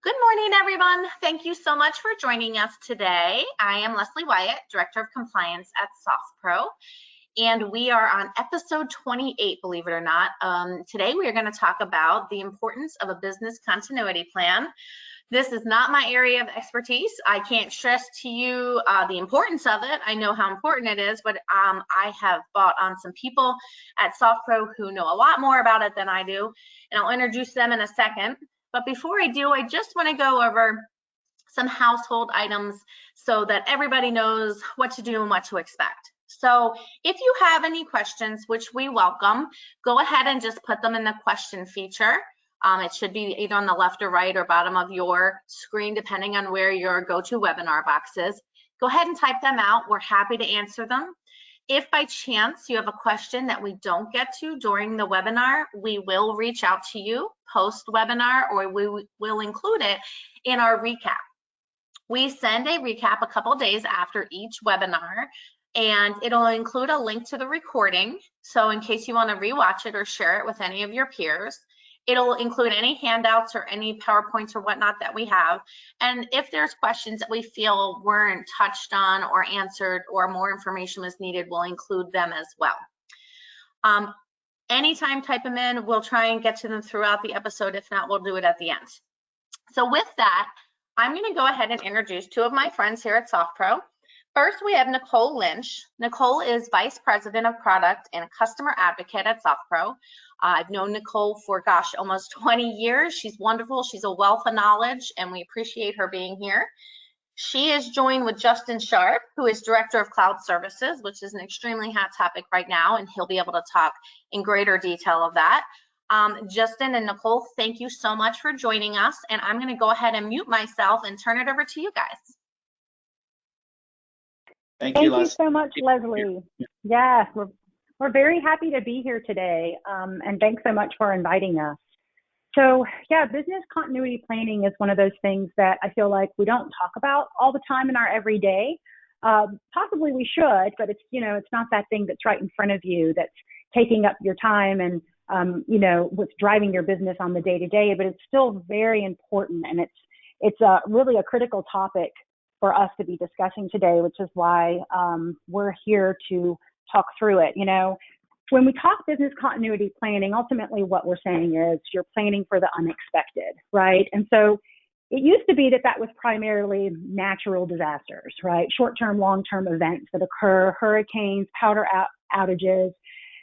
Good morning, everyone. Thank you so much for joining us today. I am Leslie Wyatt, Director of Compliance at SoftPro, and we are on episode 28, believe it or not. Today, we are going to talk about the importance of a business continuity plan. This is not my area of expertise. I can't stress to you the importance of it. I know how important it is, but I have brought on some people at SoftPro who know a lot more about it than I do, and I'll introduce them in a second. But before I do, I just want to go over some household items so that everybody knows what to do and what to expect. So if you have any questions, which we welcome, go ahead and just put them in the question feature. It should be either on the left or right or bottom of your screen, depending on where your GoToWebinar box is. Go ahead and type them out. We're happy to answer them. If by chance you have a question that we don't get to during the webinar, we will reach out to you post-webinar, or we will include it in our recap. We send a recap a couple days after each webinar, and it'll include a link to the recording. So in case you want to rewatch it or share it with any of your peers, it'll include any handouts or any PowerPoints or whatnot that we have. And if there's questions that we feel weren't touched on or answered or more information was needed, we'll include them as well. Anytime, type them in. We'll try and get to them throughout the episode. If not, we'll do it at the end. So with that, I'm going to go ahead and introduce two of my friends here at SoftPro. First, we have Nicole Lynch. Nicole is Vice President of Product and Customer Advocate at SoftPro. I've known Nicole for, almost 20 years. She's wonderful. She's a wealth of knowledge, and we appreciate her being here. She is joined with Justin Sharp, who is Director of Cloud Services, which is an extremely hot topic right now, and he'll be able to talk in greater detail of that. Justin and Nicole, thank you so much for joining us, and I'm going to go ahead and mute myself and turn it over to you guys. Thank you so much, Leslie. Yes, we're very happy to be here today, and thanks so much for inviting us. So yeah, business continuity planning is one of those things that I feel like we don't talk about all the time in our everyday. Possibly we should, but it's not that thing that's right in front of you that's taking up your time and what's driving your business on the day-to-day. But it's still very important, and it's really a critical topic for us to be discussing today, which is why we're here to talk through it. When we talk business continuity planning, ultimately what we're saying is you're planning for the unexpected, right? And so it used to be that was primarily natural disasters, right? Short-term, long-term events that occur, hurricanes, power outages,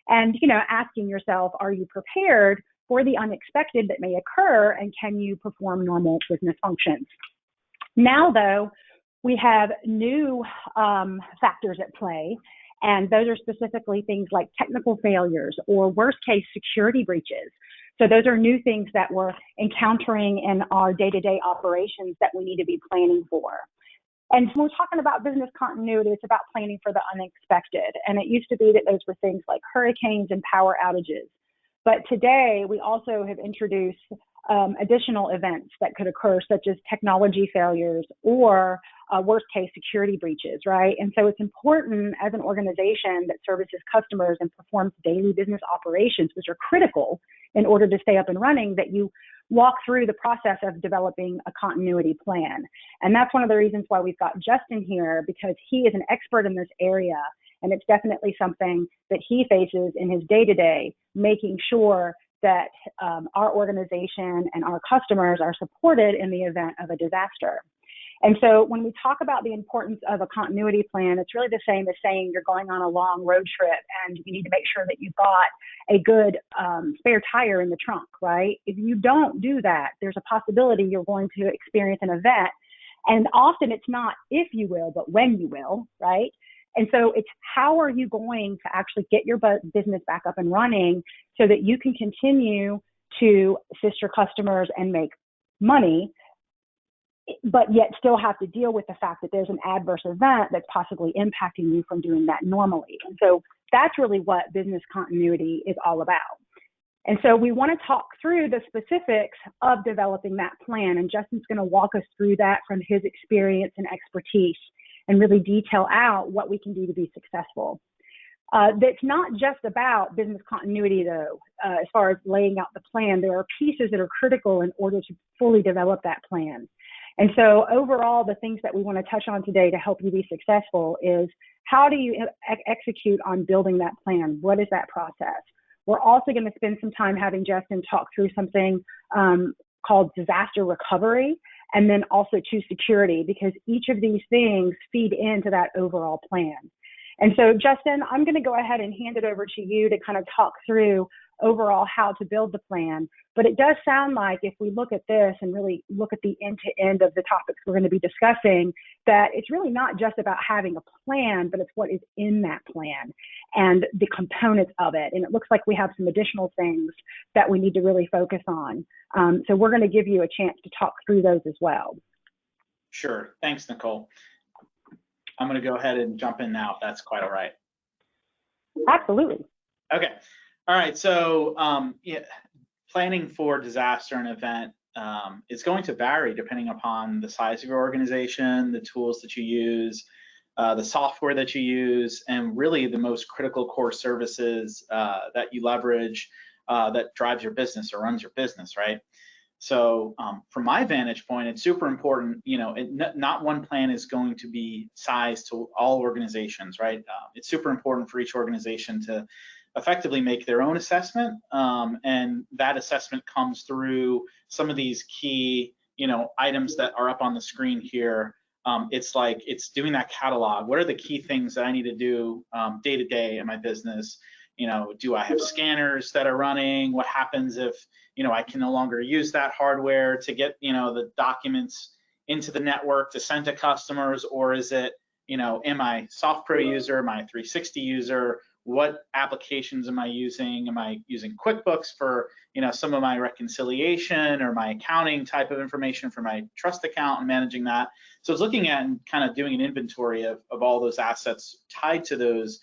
and asking yourself, are you prepared for the unexpected that may occur, and can you perform normal business functions? Now, though, we have new factors at play, and those are specifically things like technical failures or worst case security breaches. So those are new things that we're encountering in our day-to-day operations that we need to be planning for. And when we're talking about business continuity, it's about planning for the unexpected. And it used to be that those were things like hurricanes and power outages. But today, we also have introduced additional events that could occur, such as technology failures or worst case security breaches, right? And so it's important as an organization that services customers and performs daily business operations, which are critical in order to stay up and running, that you walk through the process of developing a continuity plan. And that's one of the reasons why we've got Justin here, because he is an expert in this area. And it's definitely something that he faces in his day-to-day, making sure that our organization and our customers are supported in the event of a disaster. And so when we talk about the importance of a continuity plan, it's really the same as saying you're going on a long road trip and you need to make sure that you've got a good spare tire in the trunk, right? If you don't do that, there's a possibility you're going to experience an event. And often it's not if you will, but when you will, right? And so it's how are you going to actually get your business back up and running so that you can continue to assist your customers and make money, but yet still have to deal with the fact that there's an adverse event that's possibly impacting you from doing that normally. And so that's really what business continuity is all about. And so we want to talk through the specifics of developing that plan. And Justin's going to walk us through that from his experience and expertise and really detail out what we can do to be successful. That's not just about business continuity, though. As far as laying out the plan, there are pieces that are critical in order to fully develop that plan. And so overall, the things that we want to touch on today to help you be successful is how do you execute on building that plan? What is that process? We're also going to spend some time having Justin talk through something called disaster recovery, and then also to security, because each of these things feed into that overall plan. And so, Justin, I'm going to go ahead and hand it over to you to kind of talk through overall how to build the plan. But it does sound like if we look at this and really look at the end-to-end of the topics we're going to be discussing, that it's really not just about having a plan, but it's what is in that plan and the components of it. And it looks like we have some additional things that we need to really focus on. So we're going to give you a chance to talk through those as well. Sure. Thanks, Nicole. I'm going to go ahead and jump in now, if that's quite all right. Absolutely. Okay. All right. So yeah, planning for disaster and event is going to vary depending upon the size of your organization, the tools that you use, the software that you use, and really the most critical core services that you leverage that drives your business or runs your business, right? So from my vantage point, it's super important, you know, not one plan is going to be sized to all organizations, right? It's super important for each organization to effectively make their own assessment, and that assessment comes through some of these key, you know, items that are up on the screen here. It's like it's doing that catalog. What are the key things that I need to do day to day in my business? You know, do I have scanners that are running? What happens if, you know, I can no longer use that hardware to get, you know, the documents into the network to send to customers? Or is it, you know, am I SoftPro user, am I 360 user? What applications am I using? Am I using QuickBooks for, you know, some of my reconciliation or my accounting type of information for my trust account and managing that? So it's looking at and kind of doing an inventory of all those assets tied to those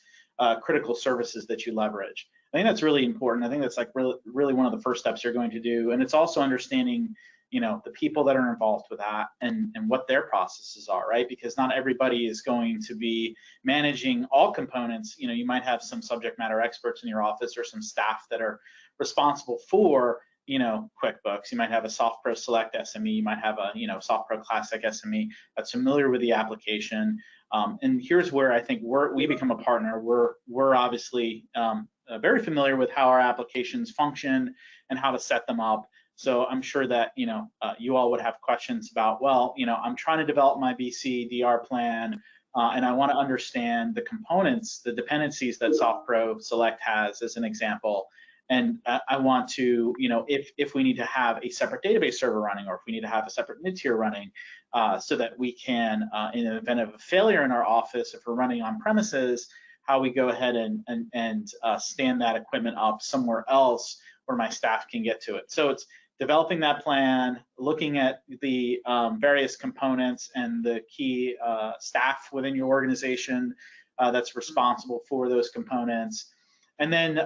critical services that you leverage. I think that's really important. I think that's like really one of the first steps you're going to do. And it's also understanding, you know, the people that are involved with that and what their processes are, right? Because not everybody is going to be managing all components. You know, you might have some subject matter experts in your office or some staff that are responsible for, you know, QuickBooks. You might have a SoftPro Select SME. You might have a, you know, SoftPro Classic SME that's familiar with the application. And here's where I think we become a partner. We're obviously very familiar with how our applications function and how to set them up. So I'm sure that, you know, you all would have questions about, well, you know, I'm trying to develop my BCDR plan and I want to understand the components, the dependencies that SoftPro Select has as an example. And I want to, you know, if we need to have a separate database server running, or if we need to have a separate mid-tier running, so that we can, in the event of a failure in our office, if we're running on premises, how we go ahead and stand that equipment up somewhere else where my staff can get to it. So it's developing that plan, looking at the various components and the key staff within your organization that's responsible for those components. And then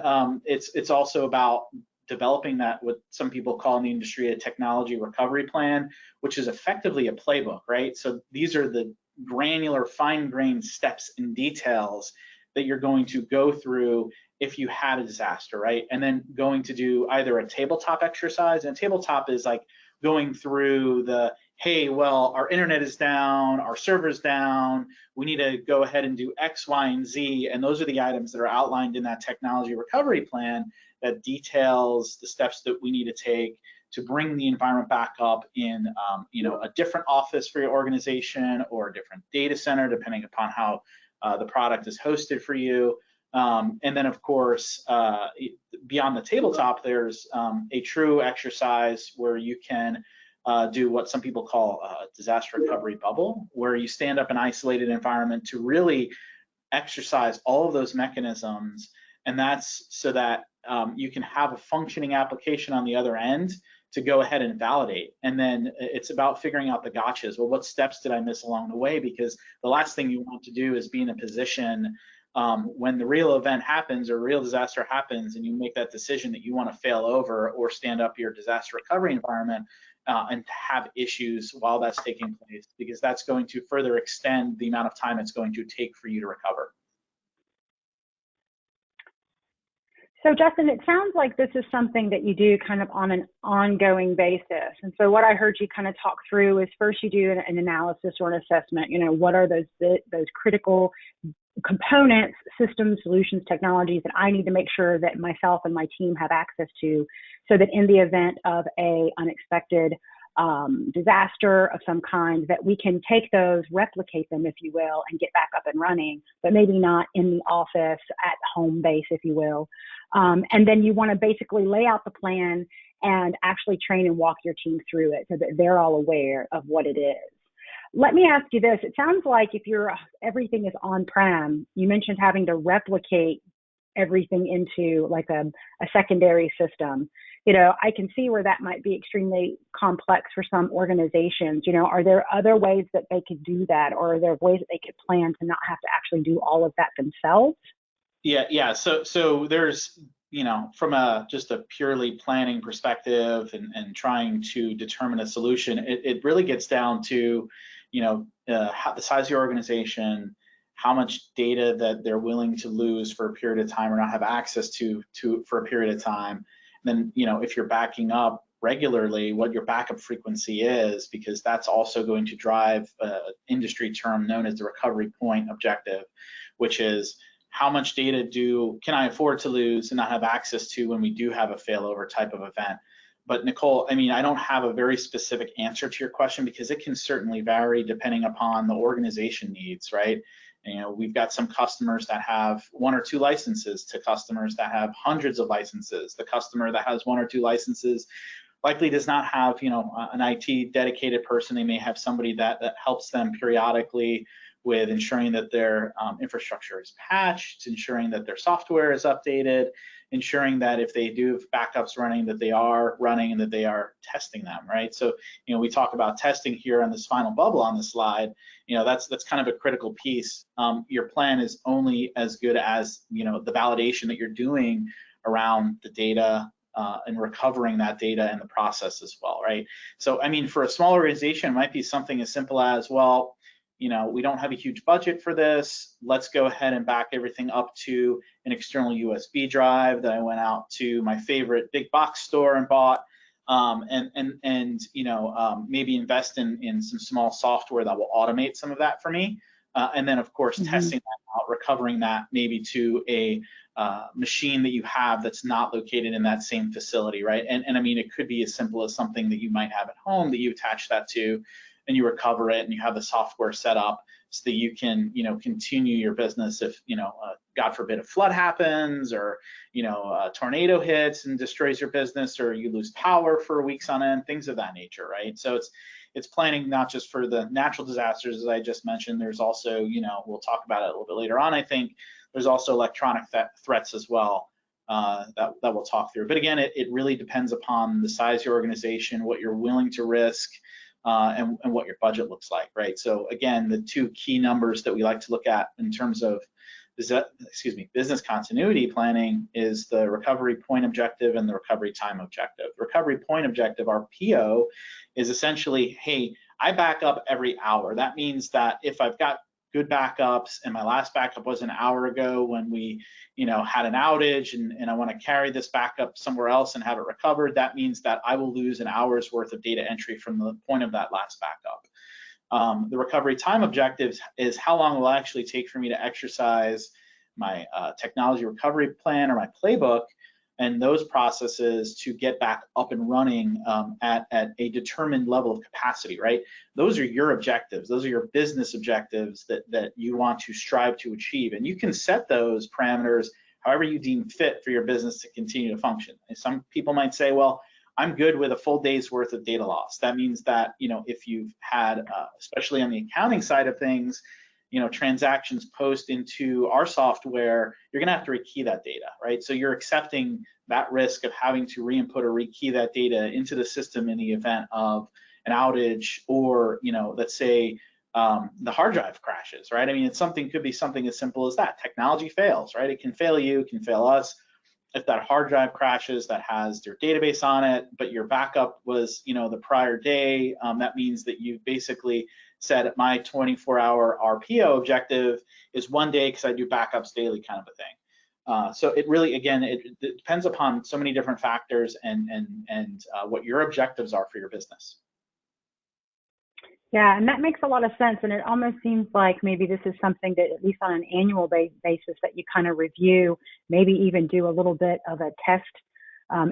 it's also about developing that, what some people call in the industry a technology recovery plan, which is effectively a playbook, right? So these are the granular, fine-grained steps and details that you're going to go through if you had a disaster, right? And then going to do either a tabletop exercise, and tabletop is like going through the, hey, well, our internet is down, our server's down, we need to go ahead and do X, Y, and Z, and those are the items that are outlined in that technology recovery plan that details the steps that we need to take to bring the environment back up in, you know, a different office for your organization or a different data center, depending upon how the product is hosted for you. And then, of course, beyond the tabletop, there's a true exercise where you can do what some people call a disaster recovery bubble, where you stand up an isolated environment to really exercise all of those mechanisms. And that's so that you can have a functioning application on the other end to go ahead and validate. And then it's about figuring out the gotchas. Well, what steps did I miss along the way? Because the last thing you want to do is be in a position when the real event happens or real disaster happens and you make that decision that you want to fail over or stand up your disaster recovery environment and have issues while that's taking place, because that's going to further extend the amount of time it's going to take for you to recover. So Justin, it sounds like this is something that you do kind of on an ongoing basis. And so what I heard you kind of talk through is first you do an analysis or an assessment, what are those critical components, systems, solutions, technologies that I need to make sure that myself and my team have access to, so that in the event of a unexpected disaster of some kind, that we can take those, replicate them, if you will, and get back up and running, but maybe not in the office, at home base, if you will. And then you want to basically lay out the plan and actually train and walk your team through it so that they're all aware of what it is. Let me ask you this. It sounds like if everything is on-prem, you mentioned having to replicate everything into like a secondary system. I can see where that might be extremely complex for some organizations. Are there other ways that they could do that, or are there ways that they could plan to not have to actually do all of that themselves? Yeah. So there's, from just a purely planning perspective and trying to determine a solution, it really gets down to, how the size of your organization, how much data that they're willing to lose for a period of time or not have access to for a period of time. And then, if you're backing up regularly, what your backup frequency is, because that's also going to drive an industry term known as the recovery point objective, which is how much data can I afford to lose and not have access to when we do have a failover type of event. But Nicole, I don't have a very specific answer to your question, because it can certainly vary depending upon the organization needs, right? We've got some customers that have 1 or 2 licenses to customers that have hundreds of licenses. The customer that has 1 or 2 licenses likely does not have, an IT dedicated person. They may have somebody that helps them periodically with ensuring that their infrastructure is patched, ensuring that their software is updated, ensuring that if they do have backups running, that they are running and that they are testing them, right? So, we talk about testing here on this final bubble on the slide. That's kind of a critical piece. Your plan is only as good as, the validation that you're doing around the data and recovering that data in the process as well, right? So, for a small organization, it might be something as simple as, well, we don't have a huge budget for this. Let's go ahead and back everything up to an external USB drive that I went out to my favorite big box store and bought, maybe invest in some small software that will automate some of that for me. And then, of course, testing that out, recovering that maybe to a machine that you have that's not located in that same facility, right? And it could be as simple as something that you might have at home that you attach that to, and you recover it, and you have the software set up so that you can, continue your business if, God forbid, a flood happens, or, a tornado hits and destroys your business, or you lose power for weeks on end, things of that nature, right? So it's planning not just for the natural disasters, as I just mentioned. There's also, we'll talk about it a little bit later on, I think. There's also electronic threats as well that we'll talk through. But again, it really depends upon the size of your organization, what you're willing to risk, and what your budget looks like, right? So again, the 2 key numbers that we like to look at in terms of business continuity planning is the recovery point objective and the recovery time objective. The recovery point objective, our PO, is essentially, hey, I back up every hour. That means that if I've got good backups and my last backup was an hour ago when we had an outage, and I want to carry this backup somewhere else and have it recovered, that means that I will lose an hour's worth of data entry from the point of that last backup. The recovery time objectives is how long will it actually take for me to exercise my technology recovery plan or my playbook and those processes to get back up and running at a determined level of capacity, right? Those are your objectives. Those are your business objectives that you want to strive to achieve. And you can set those parameters however you deem fit for your business to continue to function. And some people might say, well, I'm good with a full day's worth of data loss. That means that, if you've had, especially on the accounting side of things, transactions post into our software, you're gonna have to rekey that data, right? So you're accepting that risk of having to re-input or rekey that data into the system in the event of an outage, or, let's say the hard drive crashes, right? It could be something as simple as that. Technology fails, right? It can fail you, it can fail us. If that hard drive crashes that has your database on it, but your backup was, the prior day, that means that you basically said my 24-hour RPO objective is 1 day because I do backups daily, kind of a thing. So it really, again, it depends upon so many different factors and what your objectives are for your business. Yeah, and that makes a lot of sense. And it almost seems like maybe this is something that, at least on an annual basis, that you kind of review, maybe even do a little bit of a test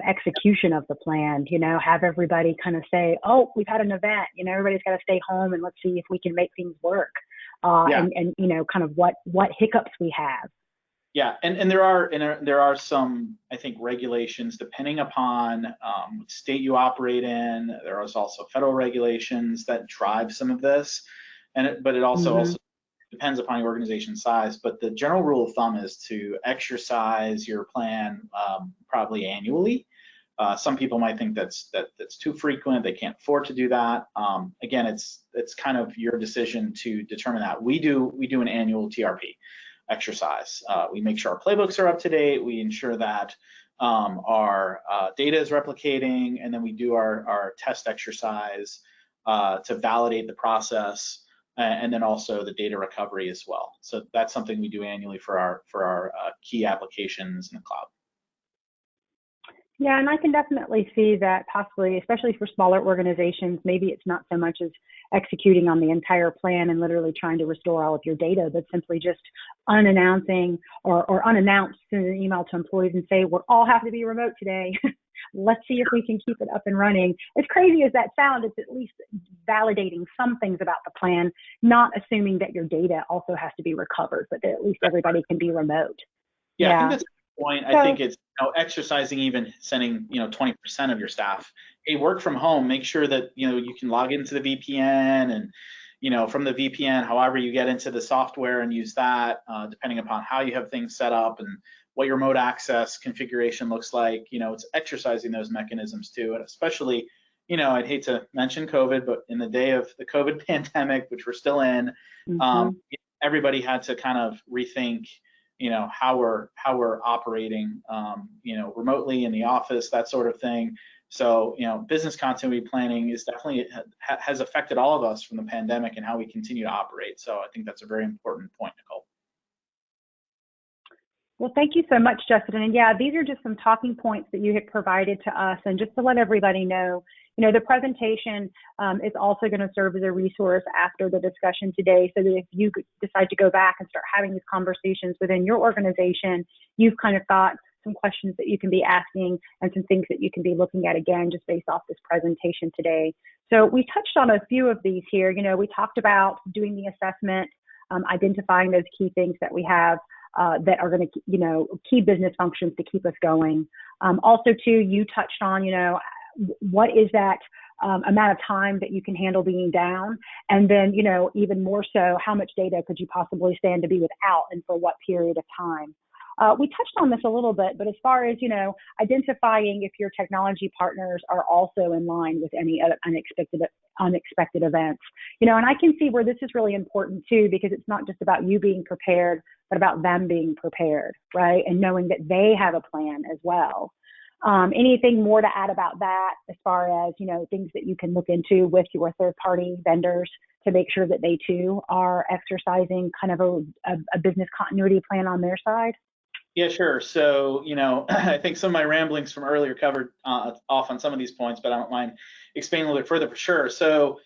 execution of the plan, have everybody kind of say, oh, we've had an event, everybody's got to stay home and let's see if we can make things work. And kind of what hiccups we have. Yeah, and there are some, I think, regulations depending upon what state you operate in. There is also federal regulations that drive some of this, but it also depends upon your organization size. But the general rule of thumb is to exercise your plan probably annually. Some people might think that's too frequent. They can't afford to do that. Again, it's kind of your decision to determine that. We do an annual TRP exercise. We make sure our playbooks are up to date. We ensure that our data is replicating, and then we do our test exercise to validate the process, and then also the data recovery as well. So that's something we do annually for our key applications in the cloud. Yeah, and I can definitely see that possibly, especially for smaller organizations, maybe it's not so much as executing on the entire plan and literally trying to restore all of your data, but simply just unannouncing or unannounced, send an email to employees and say, we'll all have to be remote today. Let's see if we can keep it up and running. As crazy as that sounds, it's at least validating some things about the plan, not assuming that your data also has to be recovered, but that at least everybody can be remote. Yeah, I think that's the point. I think it's exercising, even sending 20% of your staff, hey, work from home. Make sure that you can log into the VPN, and from the VPN, however you get into the software and use that, depending upon how you have things set up and what your remote access configuration looks like. It's exercising those mechanisms too, and especially, I'd hate to mention COVID, but in the day of the COVID pandemic, which we're still in, everybody had to kind of rethink how we're operating, remotely in the office, that sort of thing. So, business continuity planning is definitely has affected all of us from the pandemic and how we continue to operate. So I think that's a very important point, Nicole. Well, thank you so much, Justin. And yeah, these are just some talking points that you had provided to us. And just to let everybody know, the presentation is also going to serve as a resource after the discussion today, so that if you decide to go back and start having these conversations within your organization, you've kind of got some questions that you can be asking and some things that you can be looking at again, just based off this presentation today. So we touched on a few of these here. We talked about doing the assessment, identifying those key things that we have that are going to, key business functions to keep us going. Also, too, you touched on, what is that amount of time that you can handle being down? And then, even more so, how much data could you possibly stand to be without, and for what period of time? We touched on this a little bit, but as far as, identifying if your technology partners are also in line with any unexpected events, and I can see where this is really important too, because it's not just about you being prepared, but about them being prepared, right? And knowing that they have a plan as well. Anything more to add about that, as far as, things that you can look into with your third-party vendors to make sure that they too are exercising kind of a business continuity plan on their side? Yeah, sure. So, I think some of my ramblings from earlier covered off on some of these points, but I don't mind expanding a little bit further for sure. So,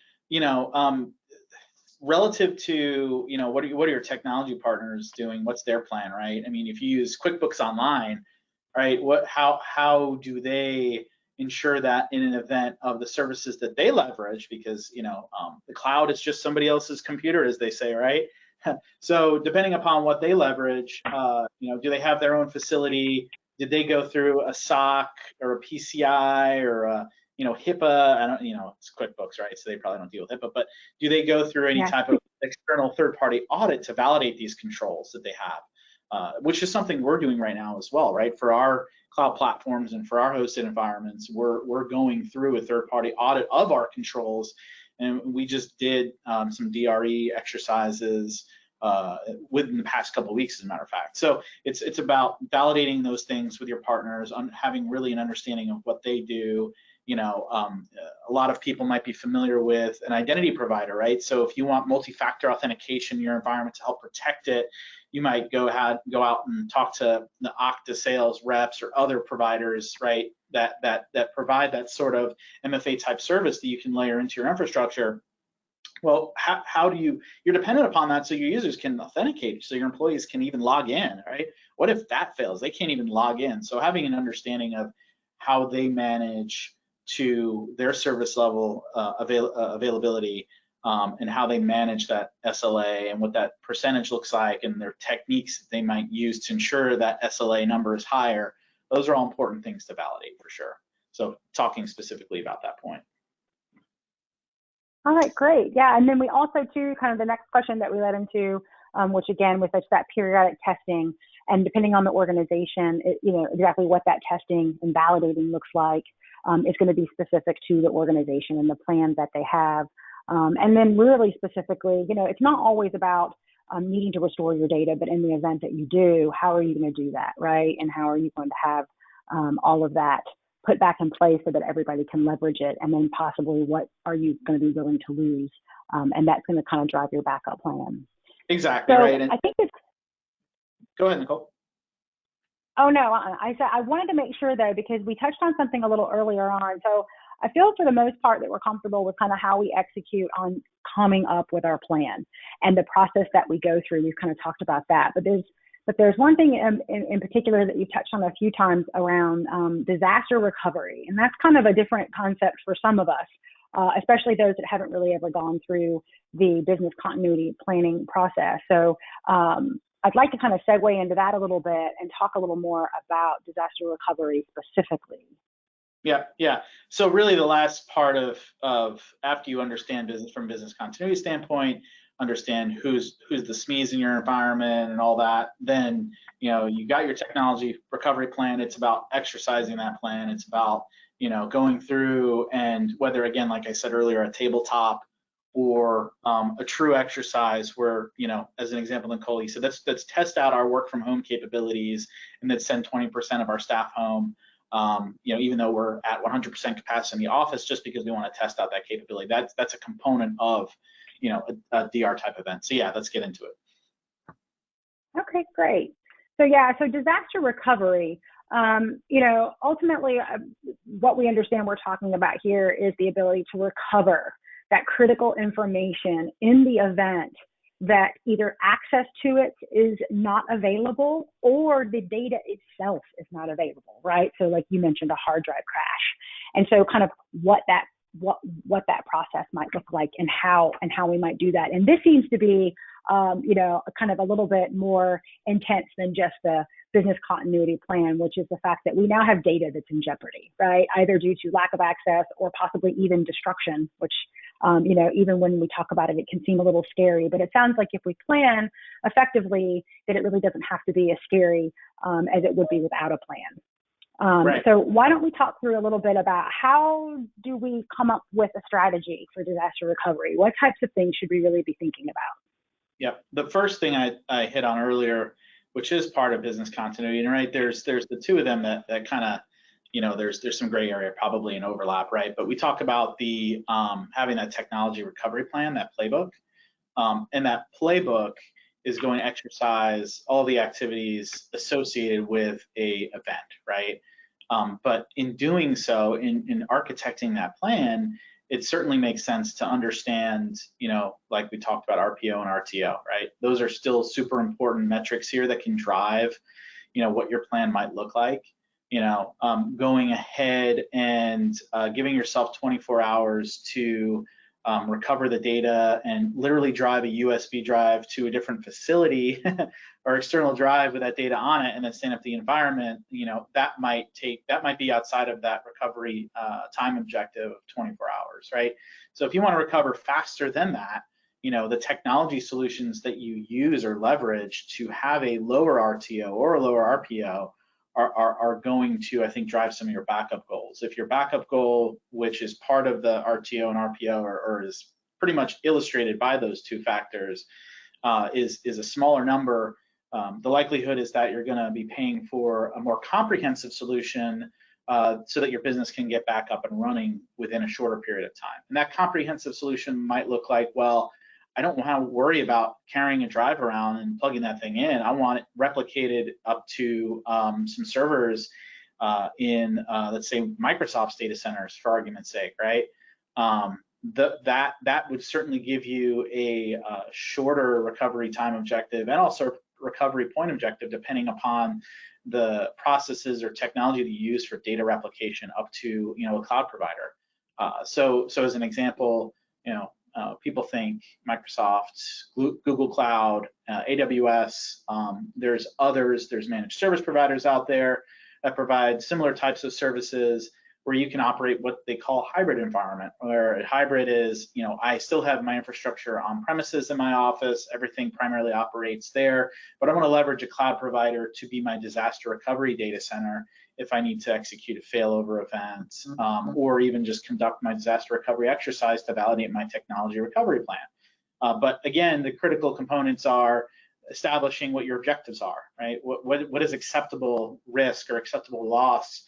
relative to, what are your technology partners doing? What's their plan, right? I mean, if you use QuickBooks Online, right, how do they ensure that in an event of the services that they leverage, because, the cloud is just somebody else's computer, as they say, right? So depending upon what they leverage, do they have their own facility? Did they go through a SOC or a PCI or a, HIPAA? I don't, it's QuickBooks, right? So they probably don't deal with HIPAA, but do they go through any type of external third-party audit to validate these controls that they have? Which is something we're doing right now as well, right? For our cloud platforms and for our hosted environments, we're going through a third-party audit of our controls. And we just did some DRE exercises within the past couple of weeks, as a matter of fact. So it's about validating those things with your partners, having really an understanding of what they do. A lot of people might be familiar with an identity provider, right? So if you want multi-factor authentication in your environment to help protect it, you might go out and talk to the Okta sales reps or other providers, right, that provide that sort of MFA type service that you can layer into your infrastructure. Well, how do you're dependent upon that so your users can authenticate, so your employees can even log in, right? What if that fails? They can't even log in. So having an understanding of how they manage to their service level availability, and how they manage that SLA and what that percentage looks like, and their techniques that they might use to ensure that SLA number is higher, those are all important things to validate for sure. So talking specifically about that point. All right, great. Yeah, and then we also too, kind of the next question that we led into, which again was that periodic testing, and depending on the organization, exactly what that testing and validating looks like is going to be specific to the organization and the plan that they have. And then really specifically, it's not always about needing to restore your data, but in the event that you do, how are you going to do that, right? And how are you going to have all of that put back in place so that everybody can leverage it? And then possibly what are you going to be willing to lose? And that's going to kind of drive your backup plan. Exactly, so right. And I think it's, go ahead, Nicole. Oh, no, I said I wanted to make sure though, because we touched on something a little earlier on. So I feel for the most part that we're comfortable with kind of how we execute on coming up with our plan and the process that we go through. We've kind of talked about that, but there's one thing in particular that you've touched on a few times around disaster recovery. And that's kind of a different concept for some of us, especially those that haven't really ever gone through the business continuity planning process. So I'd like to kind of segue into that a little bit and talk a little more about disaster recovery specifically. Yeah. So really the last part of after you understand business from business continuity standpoint, understand who's the SMEs in your environment and all that, then you got your technology recovery plan. It's about exercising that plan. It's about going through, and whether, again, like I said earlier, a tabletop or a true exercise where, as an example, Nicole, you said let's test out our work from home capabilities and then send 20% of our staff home. Even though we're at 100% capacity in the office, just because we want to test out that capability. That's a component of, a DR type event. So yeah, let's get into it. Okay, great. So disaster recovery, ultimately what we understand we're talking about here is the ability to recover that critical information in the event that either access to it is not available or the data itself is not available, right? So like you mentioned, a hard drive crash. And so kind of what that process might look like and how we might do that. And this seems to be, kind of a little bit more intense than just the business continuity plan, which is the fact that we now have data that's in jeopardy, right? Either due to lack of access or possibly even destruction, which, even when we talk about it, it can seem a little scary, but it sounds like if we plan effectively, that it really doesn't have to be as scary as it would be without a plan. Right. So why don't we talk through a little bit about how do we come up with a strategy for disaster recovery? What types of things should we really be thinking about? Yeah, the first thing I hit on earlier, which is part of business continuity, and right, there's the two of them that kind of, there's some gray area, probably an overlap, right? But we talk about the having that technology recovery plan, that playbook, and that playbook is going to exercise all the activities associated with a event, right? But in doing so, in architecting that plan, it certainly makes sense to understand, like we talked about RPO and RTO, right? Those are still super important metrics here that can drive, what your plan might look like. Going ahead and giving yourself 24 hours to recover the data and literally drive a USB drive to a different facility or external drive with that data on it and then stand up the environment, that might be outside of that recovery time objective of 24 hours, right? So if you want to recover faster than that, the technology solutions that you use or leverage to have a lower RTO or a lower RPO are going to, I think, drive some of your backup goals. If your backup goal, which is part of the RTO and RPO, or is pretty much illustrated by those two factors, is a smaller number, the likelihood is that you're going to be paying for a more comprehensive solution so that your business can get back up and running within a shorter period of time. And that comprehensive solution might look like, well, I don't want to worry about carrying a drive around and plugging that thing in. I want it replicated up to some servers in, let's say, Microsoft's data centers, for argument's sake, right? That would certainly give you a shorter recovery time objective and also recovery point objective, depending upon the processes or technology that you use for data replication up to, a cloud provider. So as an example, people think Microsoft, Google Cloud, AWS. There's others. There's managed service providers out there that provide similar types of services where you can operate what they call hybrid environment, where a hybrid is, I still have my infrastructure on premises in my office, everything primarily operates there, but I want to leverage a cloud provider to be my disaster recovery data center if I need to execute a failover event, or even just conduct my disaster recovery exercise to validate my technology recovery plan. But again, the critical components are establishing what your objectives are, right? What is acceptable risk or acceptable loss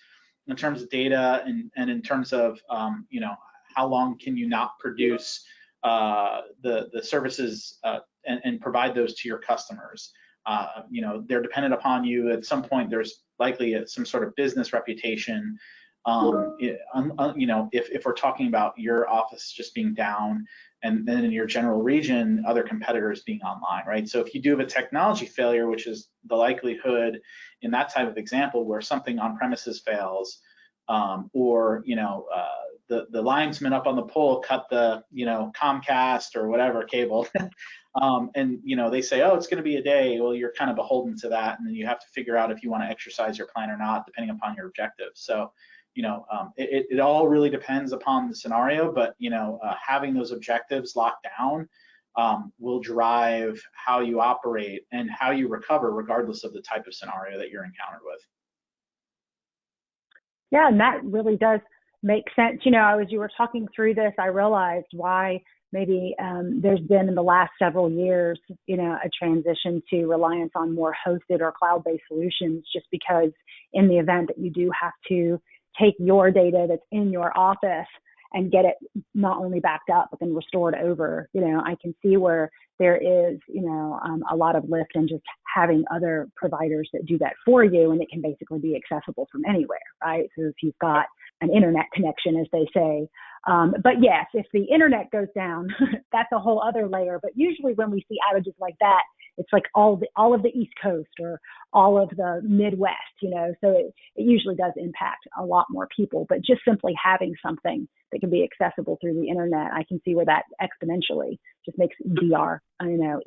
in terms of data, and in terms of how long can you not produce the services and provide those to your customers. They're dependent upon you. At some point, there's likely some sort of business reputation. If we're talking about your office just being down, and then in your general region, other competitors being online, right? So if you do have a technology failure, which is the likelihood in that type of example where something on premises fails, or the linesman up on the pole cut the Comcast or whatever cable, and they say, oh, it's going to be a day. Well, you're kind of beholden to that, and then you have to figure out if you want to exercise your plan or not, depending upon your objectives. So it all really depends upon the scenario, but having those objectives locked down will drive how you operate and how you recover, regardless of the type of scenario that you're encountered with. Yeah, and that really does make sense. As you were talking through this, I realized why maybe there's been in the last several years, a transition to reliance on more hosted or cloud-based solutions, just because in the event that you do have to take your data that's in your office and get it not only backed up, but then restored over, I can see where there is, a lot of lift in just having other providers that do that for you, and it can basically be accessible from anywhere, right? So if you've got an internet connection, as they say. But yes, if the internet goes down, that's a whole other layer. But usually when we see outages like that, it's like all of the East Coast or all of the Midwest, so it usually does impact a lot more people. But just simply having something that can be accessible through the internet, I can see where that exponentially just makes DR,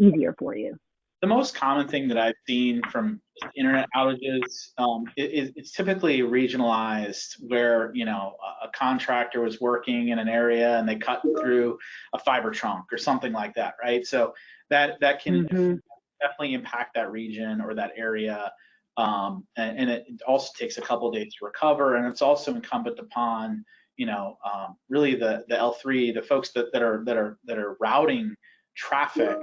easier for you. The most common thing that I've seen from internet outages it's typically regionalized, where a contractor was working in an area and they cut through a fiber trunk or something like that, right? So that can definitely impact that region or that area, and it also takes a couple of days to recover. And it's also incumbent upon really the L3, the folks that are routing traffic,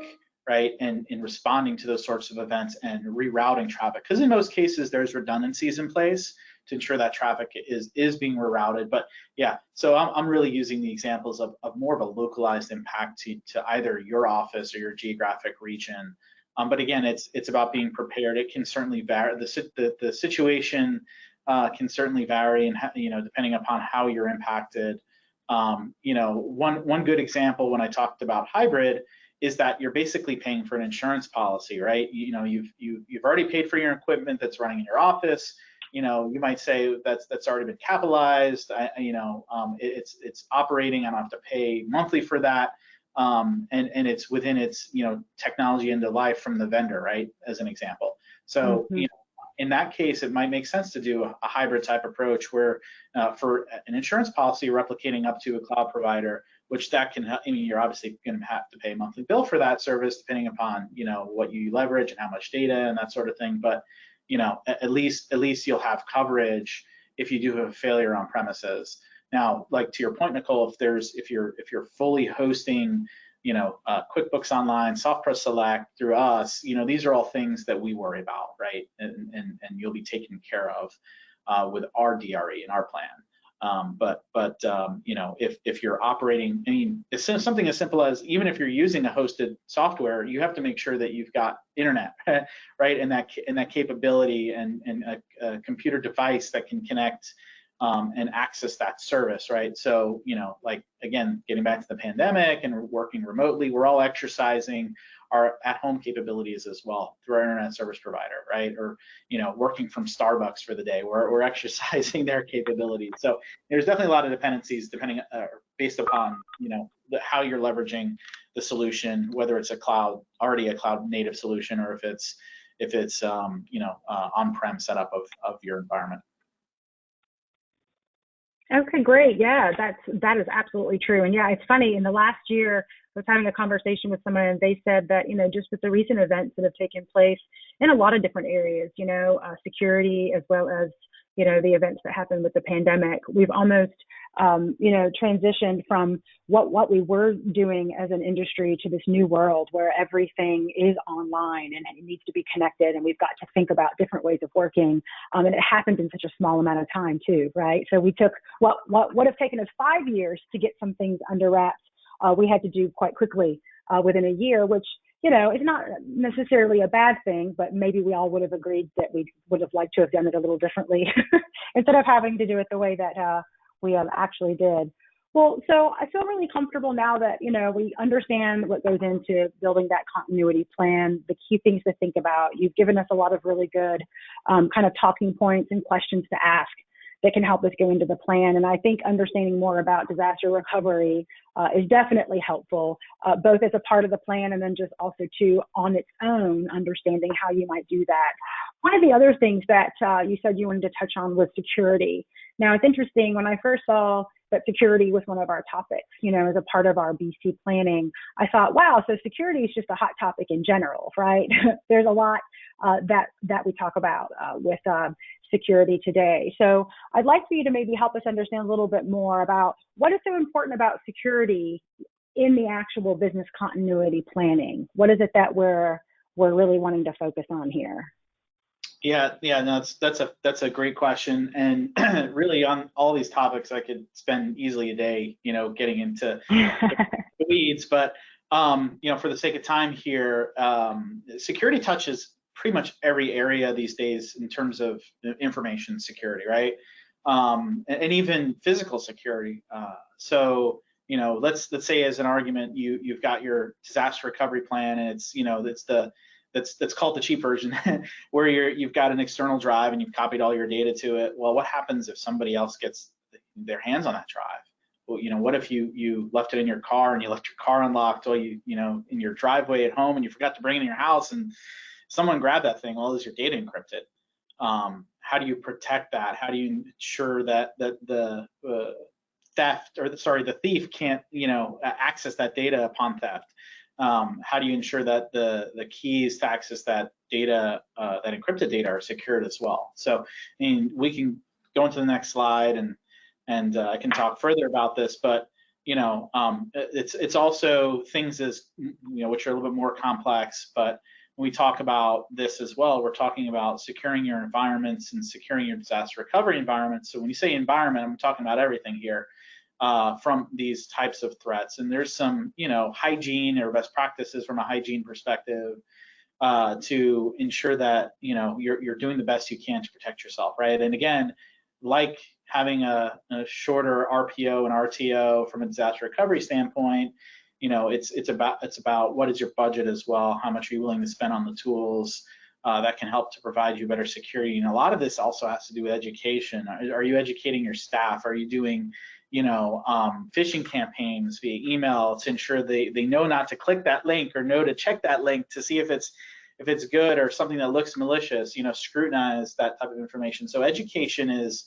right, and in responding to those sorts of events and rerouting traffic, because in most cases there's redundancies in place to ensure that traffic is being rerouted. But yeah, so I'm really using the examples of more of a localized impact to either your office or your geographic region. But again, it's about being prepared. It can certainly vary. The situation can certainly vary, and depending upon how you're impacted. One good example when I talked about hybrid is that you're basically paying for an insurance policy, right? You've already paid for your equipment that's running in your office. You might say that's already been capitalized. It's operating. I don't have to pay monthly for that, and it's within its technology end of life from the vendor, right? As an example. So in that case, it might make sense to do a hybrid type approach where for an insurance policy, replicating up to a cloud provider, which that can, you're obviously going to have to pay a monthly bill for that service, depending upon, what you leverage and how much data and that sort of thing. But, at least you'll have coverage if you do have a failure on premises. Now, like to your point, Nicole, if you're fully hosting, QuickBooks Online, SoftPro Select through us, these are all things that we worry about, right? And you'll be taken care of with our DRE and our plan. You know, if you're operating, I mean, it's something as simple as, even if you're using a hosted software, you have to make sure that you've got internet, right, and that capability and a computer device that can connect and access that service, right? So, you know, like, again, getting back to the pandemic and working remotely, we're all exercising our at-home capabilities as well through our internet service provider, right? Or, you know, working from Starbucks for the day, we're exercising their capabilities. So there's definitely a lot of dependencies depending, based upon, you know, how you're leveraging the solution, whether it's already a cloud native solution, or if it's you know, on-prem setup of your environment. Okay, great. Yeah, that is absolutely true. And yeah, it's funny, in the last year, I was having a conversation with someone, and they said that, you know, just with the recent events that have taken place in a lot of different areas, you know, security, as well as, you know, the events that happened with the pandemic, we've almost, you know, transitioned from what we were doing as an industry to this new world where everything is online and it needs to be connected, and we've got to think about different ways of working. And it happened in such a small amount of time too, right? So we took what would have taken us 5 years to get some things under wraps. We had to do quite quickly within a year, which, you know, is not necessarily a bad thing, but maybe we all would have agreed that we would have liked to have done it a little differently instead of having to do it the way that we actually did. Well, so I feel really comfortable now that, you know, we understand what goes into building that continuity plan, the key things to think about. You've given us a lot of really good kind of talking points and questions to ask that can help us go into the plan. And I think understanding more about disaster recovery is definitely helpful, both as a part of the plan and then just also too on its own, understanding how you might do that. One of the other things that you said you wanted to touch on was security. Now, it's interesting, when I first saw that security was one of our topics, you know, as a part of our BC planning, I thought, wow, so security is just a hot topic in general, right? There's a lot that we talk about with security today. So I'd like for you to maybe help us understand a little bit more about what is so important about security in the actual business continuity planning. What is it that we're really wanting to focus on here? Yeah, no, that's a great question, and really on all these topics, I could spend easily a day, you know, getting into the weeds. But you know, for the sake of time here, security touches pretty much every area these days in terms of information security, right? And even physical security. So, you know, let's say as an argument, you've got your disaster recovery plan, and it's, you know, that's called the cheap version, where you've got an external drive and you've copied all your data to it. Well, what happens if somebody else gets their hands on that drive? Well, you know, what if you left it in your car and you left your car unlocked, or you know, in your driveway at home, and you forgot to bring it in your house, and someone grabbed that thing? Well, is your data encrypted? How do you protect that? How do you ensure that the thief can't, you know, access that data upon theft? How do you ensure that the keys to access that data, that encrypted data, are secured as well? So, I mean, we can go into the next slide, and I can talk further about this, but, you know, it's also things as, you know, which are a little bit more complex. But when we talk about this as well, we're talking about securing your environments and securing your disaster recovery environments. So when you say environment, I'm talking about everything here. From these types of threats, and there's some, you know, hygiene or best practices from a hygiene perspective to ensure that, you know, you're doing the best you can to protect yourself, right? And again, like having a shorter RPO and RTO from a disaster recovery standpoint, you know, it's about what is your budget as well, how much are you willing to spend on the tools that can help to provide you better security. And a lot of this also has to do with education. Are you educating your staff? Are you doing, you know, phishing campaigns via email to ensure they know not to click that link, or know to check that link to see if it's good, or something that looks malicious, you know, scrutinize that type of information. So education is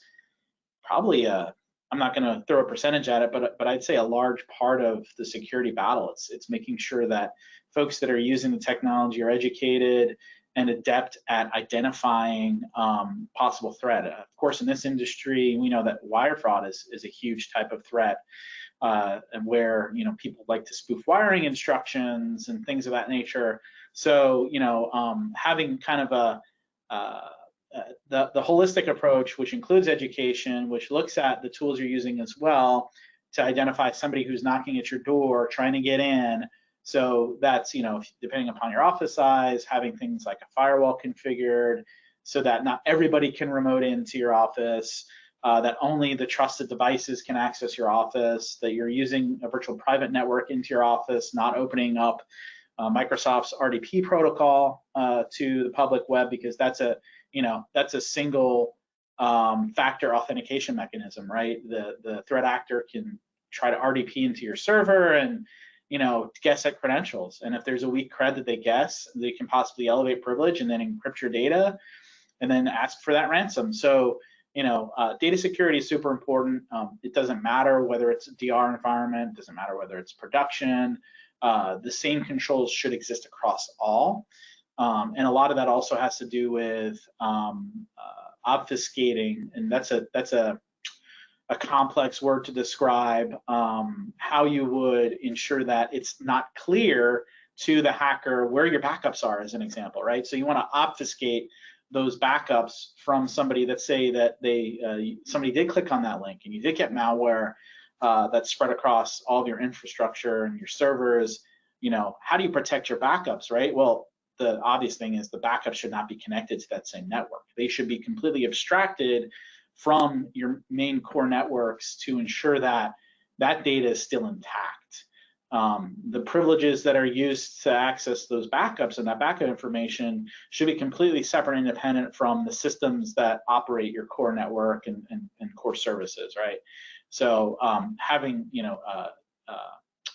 probably I'm not going to throw a percentage at it, but I'd say a large part of the security battle. It's making sure that folks that are using the technology are educated and adept at identifying possible threat. Of course, in this industry, we know that wire fraud is a huge type of threat, and where, you know, people like to spoof wiring instructions and things of that nature. So, you know, having kind of the holistic approach, which includes education, which looks at the tools you're using as well to identify somebody who's knocking at your door, trying to get in. So that's, depending upon your office size, having things like a firewall configured so that not everybody can remote into your office, that only the trusted devices can access your office, that you're using a virtual private network into your office, not opening up Microsoft's RDP protocol to the public web, because that's a single factor authentication mechanism, right? The threat actor can try to RDP into your server and guess at credentials. And if there's a weak cred that they guess, they can possibly elevate privilege and then encrypt your data and then ask for that ransom. So data security is super important. It doesn't matter whether it's a DR environment, doesn't matter whether it's production. The same controls should exist across all. And a lot of that also has to do with obfuscating, and that's a complex word to describe how you would ensure that it's not clear to the hacker where your backups are, as an example, right? So you want to obfuscate those backups from somebody that say that somebody did click on that link and you did get malware that's spread across all of your infrastructure and your servers. How do you protect your backups, right? Well, the obvious thing is the backup should not be connected to that same network. They should be completely abstracted from your main core networks to ensure that that data is still intact. The privileges that are used to access those backups and that backup information should be completely separate and independent from the systems that operate your core network and core services, right? So having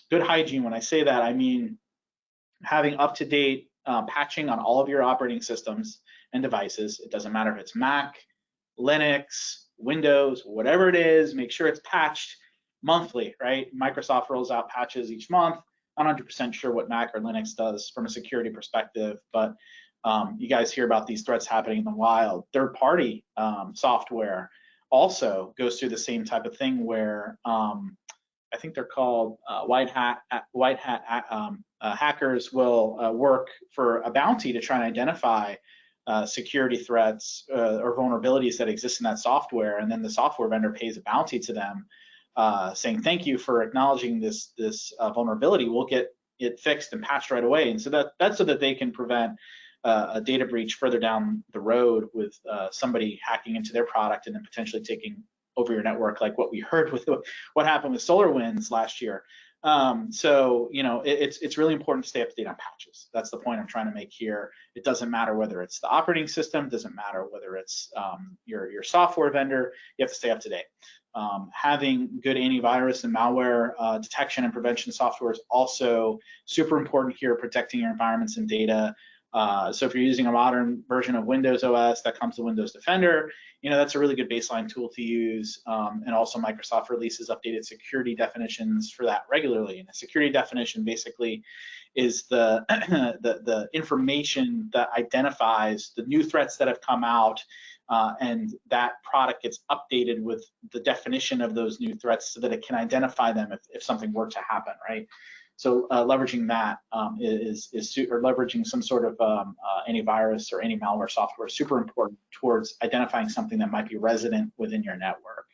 good hygiene, when I say that, I mean having up-to-date patching on all of your operating systems and devices. It doesn't matter if it's Mac, Linux, Windows, whatever it is, make sure it's patched monthly, right? Microsoft rolls out patches each month. I'm not 100% sure what Mac or Linux does from a security perspective, but you guys hear about these threats happening in the wild. Third-party software also goes through the same type of thing where I think they're called white hat hackers will work for a bounty to try and identify security threats or vulnerabilities that exist in that software, and then the software vendor pays a bounty to them, saying thank you for acknowledging this vulnerability. We'll get it fixed and patched right away, and so that's so that they can prevent a data breach further down the road with somebody hacking into their product and then potentially taking over your network, like what we heard with what happened with SolarWinds last year. So it's really important to stay up to date on patches. That's the point I'm trying to make here. It doesn't matter whether it's the operating system, doesn't matter whether it's your software vendor, you have to stay up to date. Having good antivirus and malware detection and prevention software is also super important here, protecting your environments and data. So if you're using a modern version of Windows OS that comes to Windows Defender, that's a really good baseline tool to use. And also Microsoft releases updated security definitions for that regularly. And a security definition basically is the information that identifies the new threats that have come out, and that product gets updated with the definition of those new threats so that it can identify them if something were to happen, right? So leveraging that or leveraging some sort of antivirus or anti-malware software is super important towards identifying something that might be resident within your network.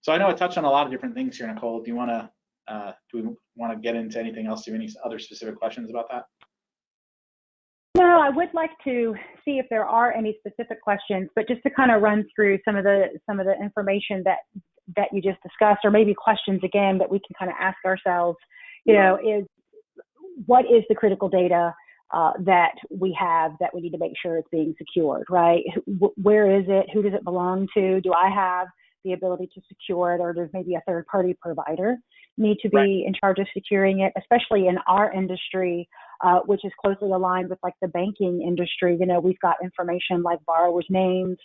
So I know I touched on a lot of different things here, Nicole. Do we want to get into anything else? Do you have any other specific questions about that? No, I would like to see if there are any specific questions, but just to kind of run through some of the information that you just discussed, or maybe questions again that we can kind of ask ourselves, is what is the critical data that we have that we need to make sure it's being secured, right? Where is it? Who does it belong to? Do I have the ability to secure it, or does maybe a third-party provider need to be in charge of securing it, especially in our industry, which is closely aligned with like the banking industry? We've got information like borrowers' names,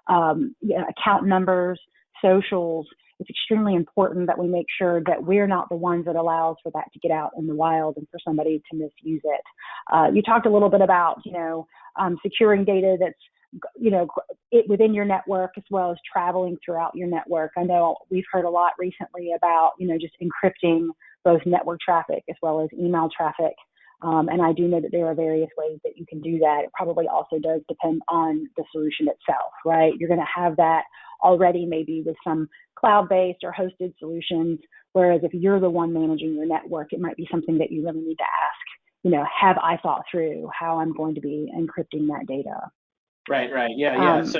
account numbers, socials. It's extremely important that we make sure that we're not the ones that allows for that to get out in the wild and for somebody to misuse it. You talked a little bit about, securing data that's, within your network as well as traveling throughout your network. I know we've heard a lot recently about, just encrypting both network traffic as well as email traffic And I do know that there are various ways that you can do that. It probably also does depend on the solution itself, right? You're going to have that already maybe with some cloud-based or hosted solutions, whereas if you're the one managing your network, it might be something that you really need to ask, have I thought through how I'm going to be encrypting that data? Right. Yeah. So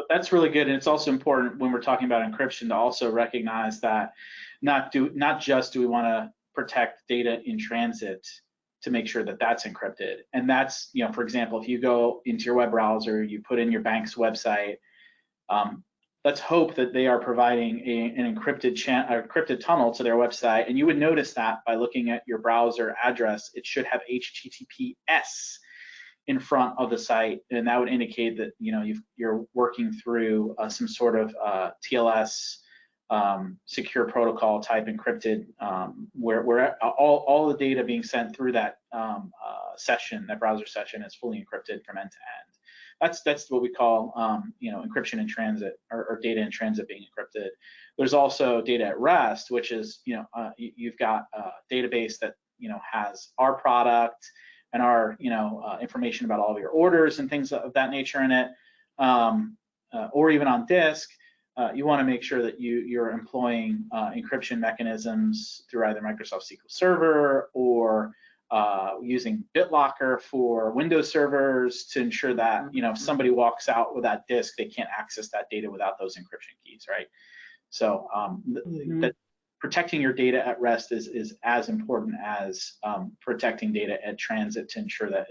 that's really good. And it's also important when we're talking about encryption to also recognize that not just do we want to protect data in transit to make sure that that's encrypted. And that's, for example, if you go into your web browser, you put in your bank's website, let's hope that they are providing an encrypted tunnel to their website. And you would notice that by looking at your browser address, it should have HTTPS in front of the site, and that would indicate that you're working through some sort of TLS secure protocol type encrypted, where all the data being sent through that session, that browser session, is fully encrypted from end to end. That's what we call encryption in transit, or data in transit being encrypted. There's also data at rest, which is you've got a database that has our product and our information about all of your orders and things of that nature in it, or even on disk. You want to make sure that you're employing encryption mechanisms through either Microsoft SQL Server or using BitLocker for Windows servers to ensure that if somebody walks out with that disk, they can't access that data without those encryption keys, right? So protecting your data at rest is as important as protecting data at transit to ensure that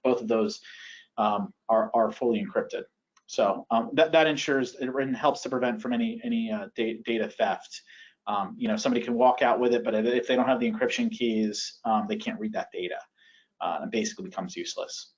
both of those are fully encrypted. So that ensures it helps to prevent from any data theft. Somebody can walk out with it, but if they don't have the encryption keys, they can't read that data. And basically becomes useless.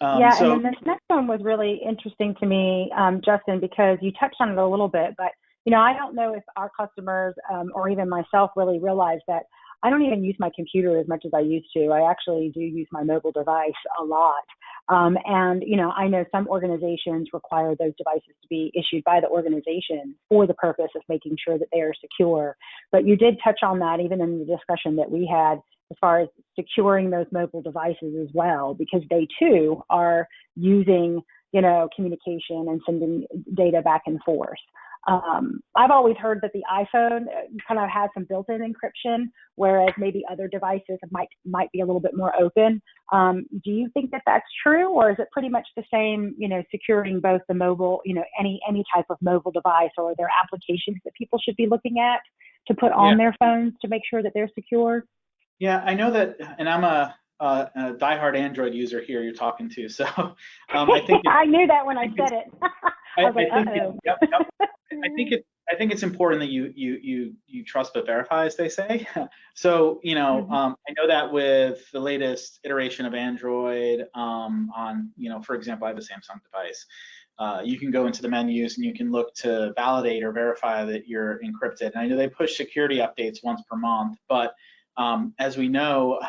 And then this next one was really interesting to me, Justin, because you touched on it a little bit, but I don't know if our customers or even myself really realize that I don't even use my computer as much as I used to. I actually do use my mobile device a lot. And, I know some organizations require those devices to be issued by the organization for the purpose of making sure that they are secure. But you did touch on that even in the discussion that we had as far as securing those mobile devices as well, because they too are using, communication and sending data back and forth. I've always heard that the iPhone kind of has some built-in encryption, whereas maybe other devices might be a little bit more open. Do you think that that's true, or is it pretty much the same, securing both the mobile, any type of mobile device, or are there applications that people should be looking at to put on their phones to make sure that they're secure? Yeah, I know that, and I'm a diehard Android user here you're talking to, so I think I knew that when I said it. I think it's important that you trust but verify, as they say. So I know that with the latest iteration of Android, on for example, I have a Samsung device. You can go into the menus and you can look to validate or verify that you're encrypted. And I know they push security updates once per month, but as we know,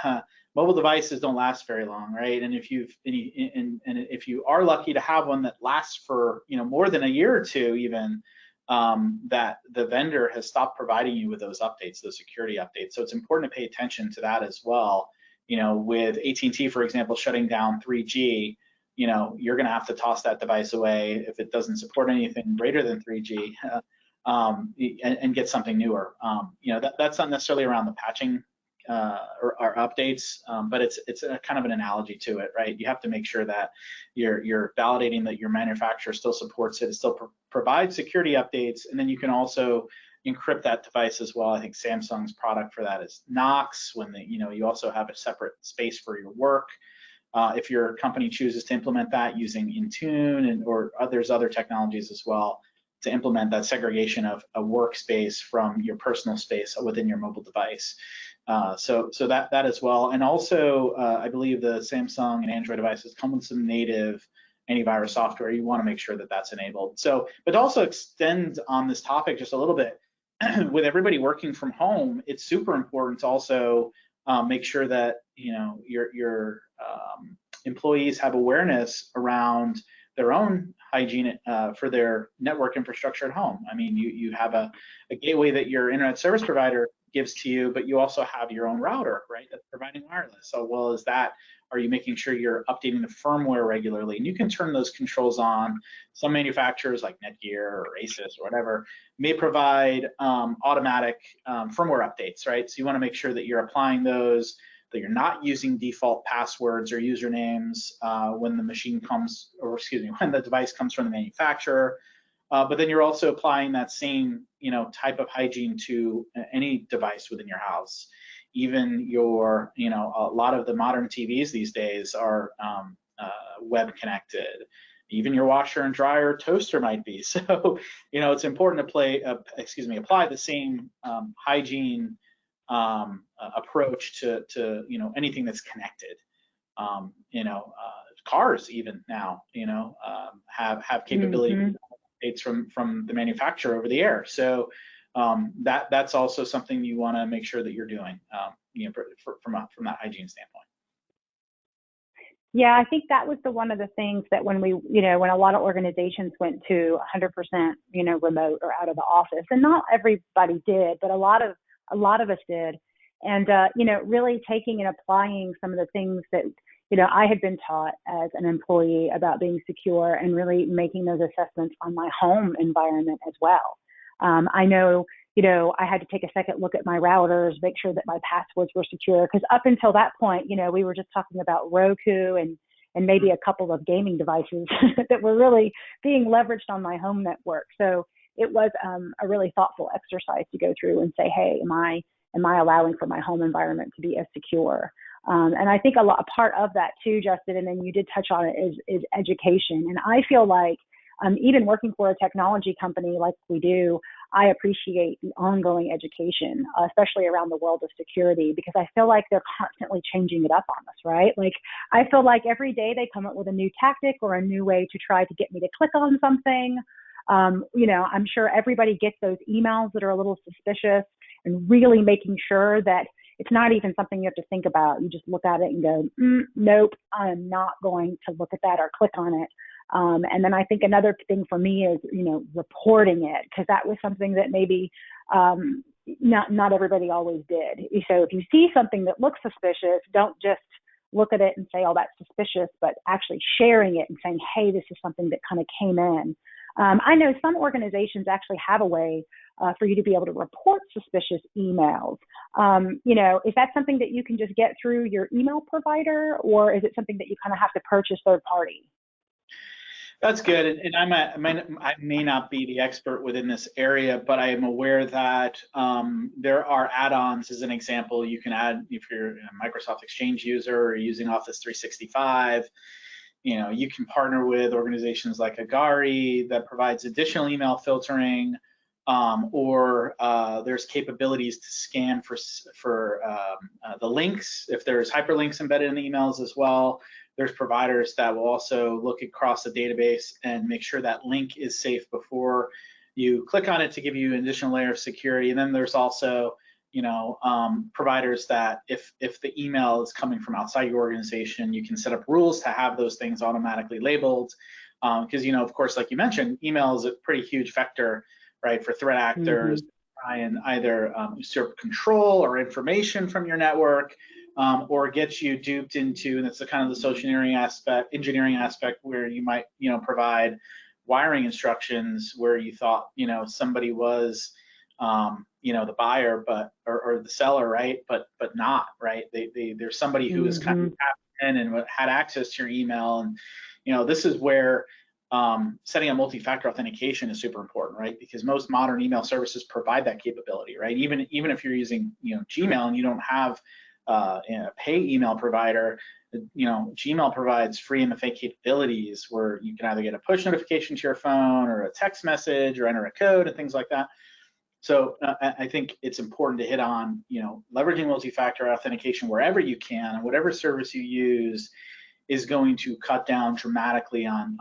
mobile devices don't last very long, right? And if if you are lucky to have one that lasts for more than a year or two, even that the vendor has stopped providing you with those updates, those security updates. So it's important to pay attention to that as well. With AT&T, for example, shutting down 3G, you're going to have to toss that device away if it doesn't support anything greater than 3G, and get something newer. That's not necessarily around the patching or updates, but it's a kind of an analogy to it, right? You have to make sure that you're validating that your manufacturer still supports it still provides security updates, and then you can also encrypt that device as well. I think Samsung's product for that is Knox. When you also have a separate space for your work. If your company chooses to implement that using Intune or there's other technologies as well to implement that segregation of a workspace from your personal space within your mobile device. So that as well. And also, I believe the Samsung and Android devices come with some native antivirus software. You want to make sure that that's enabled. So, but also extend on this topic just a little bit. With everybody working from home, it's super important to also make sure that your employees have awareness around their own hygiene for their network infrastructure at home. I mean, you have a gateway that your internet service provider gives to you, but you also have your own router, right, that's providing wireless. So well as that, are you making sure you're updating the firmware regularly? And you can turn those controls on. Some manufacturers like Netgear or Asus or whatever may provide automatic firmware updates, right? So you want to make sure that you're applying those, that you're not using default passwords or usernames when the machine comes, or excuse me, when the device comes from the manufacturer. But then you're also applying that same, type of hygiene to any device within your house. Even your, a lot of the modern TVs these days are web connected. Even your washer and dryer, toaster might be. So, it's important to apply the same hygiene approach to anything that's connected. Cars even now, have capability updates from the manufacturer over the air. So that's also something you want to make sure that you're doing, from that hygiene standpoint. Yeah, I think that was one of the things that when when a lot of organizations went to 100%, remote or out of the office, and not everybody did, but a lot of us did. And, really taking and applying some of the things that, I had been taught as an employee about being secure, and really making those assessments on my home environment as well. I know, I had to take a second look at my routers, make sure that my passwords were secure, because up until that point, we were just talking about Roku and maybe a couple of gaming devices that were really being leveraged on my home network. So it was a really thoughtful exercise to go through and say, hey, am I allowing for my home environment to be as secure? And I think a part of that too, Justin, and then you did touch on it, is education. And I feel like even working for a technology company like we do, I appreciate the ongoing education, especially around the world of security, because I feel like they're constantly changing it up on us, right? Like, I feel like every day they come up with a new tactic or a new way to try to get me to click on something. I'm sure everybody gets those emails that are a little suspicious, and really making sure that it's not even something you have to think about. You just look at it and go, nope, I'm not going to look at that or click on it. And then I think another thing for me is, reporting it, because that was something that maybe not everybody always did. So if you see something that looks suspicious, don't just look at it and say, oh, that's suspicious, but actually sharing it and saying, hey, this is something that kind of came in. I know some organizations actually have a way for you to be able to report suspicious emails. Is that something that you can just get through your email provider, or is it something that you kind of have to purchase third party? That's good, and I may not be the expert within this area, but I am aware that there are add-ons. As an example, you can add, if you're a Microsoft Exchange user or using Office 365, you can partner with organizations like Agari that provides additional email filtering, or there's capabilities to scan for the links, if there's hyperlinks embedded in the emails as well. There's providers that will also look across the database and make sure that link is safe before you click on it to give you an additional layer of security. And then there's also, providers that if the email is coming from outside your organization, you can set up rules to have those things automatically labeled. Because, of course, like you mentioned, email is a pretty huge vector, right, for threat actors to try and either usurp control or information from your network, or get you duped into, and it's the kind of the social engineering aspect where you might, provide wiring instructions where you thought, somebody was, the buyer, or the seller, right? But not, right? There's somebody who is kind of tapped in and had access to your email, and this is where setting up multi-factor authentication is super important, right? Because most modern email services provide that capability, right? Even if you're using Gmail and you don't have a pay email provider, Gmail provides free MFA capabilities where you can either get a push notification to your phone or a text message or enter a code and things like that. So I think it's important to hit on, leveraging multi-factor authentication wherever you can, and whatever service you use is going to cut down dramatically on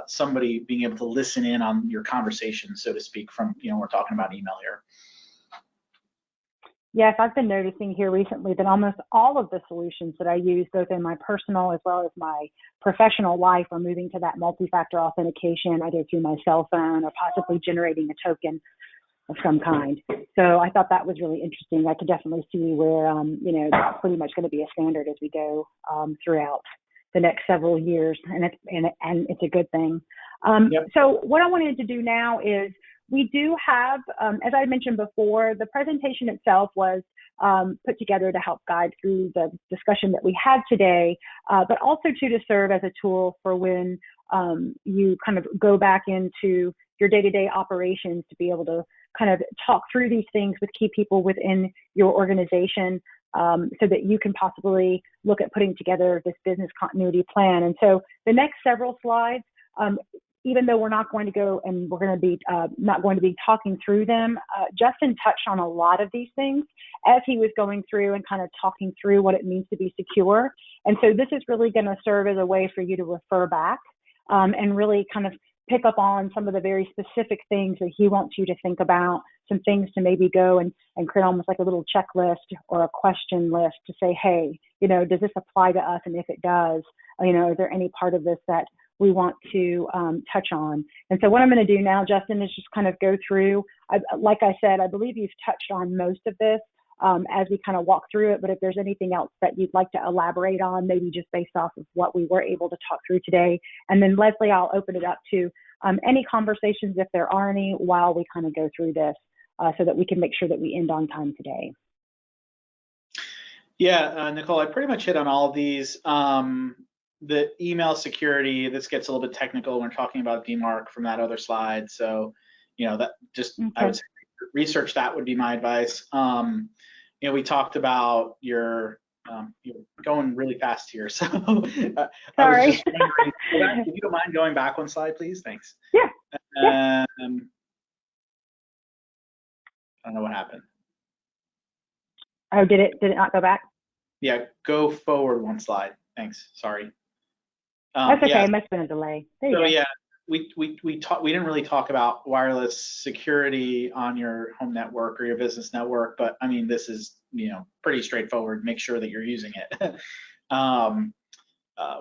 somebody being able to listen in on your conversation, so to speak, from, we're talking about email here. Yes, I've been noticing here recently that almost all of the solutions that I use, both in my personal as well as my professional life, are moving to that multi-factor authentication, either through my cell phone or possibly generating a token of some kind. So I thought that was really interesting. I could definitely see where, that's pretty much going to be a standard as we go throughout the next several years, and it's a good thing. Yep. So what I wanted to do now is we do have, as I mentioned before, the presentation itself was put together to help guide through the discussion that we had today, but also to serve as a tool for when you kind of go back into your day-to-day operations to be able to kind of talk through these things with key people within your organization, so that you can possibly look at putting together this business continuity plan. And so the next several slides, even though we're not going to go and we're going to be not going to be talking through them, Justin touched on a lot of these things as he was going through and kind of talking through what it means to be secure. And so this is really going to serve as a way for you to refer back and really kind of pick up on some of the very specific things that he wants you to think about, some things to maybe go and create almost like a little checklist or a question list to say, hey, does this apply to us? And if it does, is there any part of this that we want to touch on? And so what I'm going to do now, Justin, is just kind of go through, like I said, I believe you've touched on most of this as we kind of walk through it, but if there's anything else that you'd like to elaborate on, maybe just based off of what we were able to talk through today. And then Leslie, I'll open it up to any conversations, if there are any, while we kind of go through this so that we can make sure that we end on time today. Yeah, Nicole, I pretty much hit on all of these. The email security, this gets a little bit technical when we're talking about DMARC from that other slide. So, that just, okay. I would say research that would be my advice. We talked about you're going really fast here. So Sorry. I was just wondering, if you don't mind going back one slide, please. Thanks. Yeah. I don't know what happened. Oh, did it not go back? Yeah, go forward one slide. Thanks. Sorry. That's okay. Yeah. It must have been a delay. There you go. Yeah, we didn't really talk about wireless security on your home network or your business network, but I mean, this is pretty straightforward. Make sure that you're using it.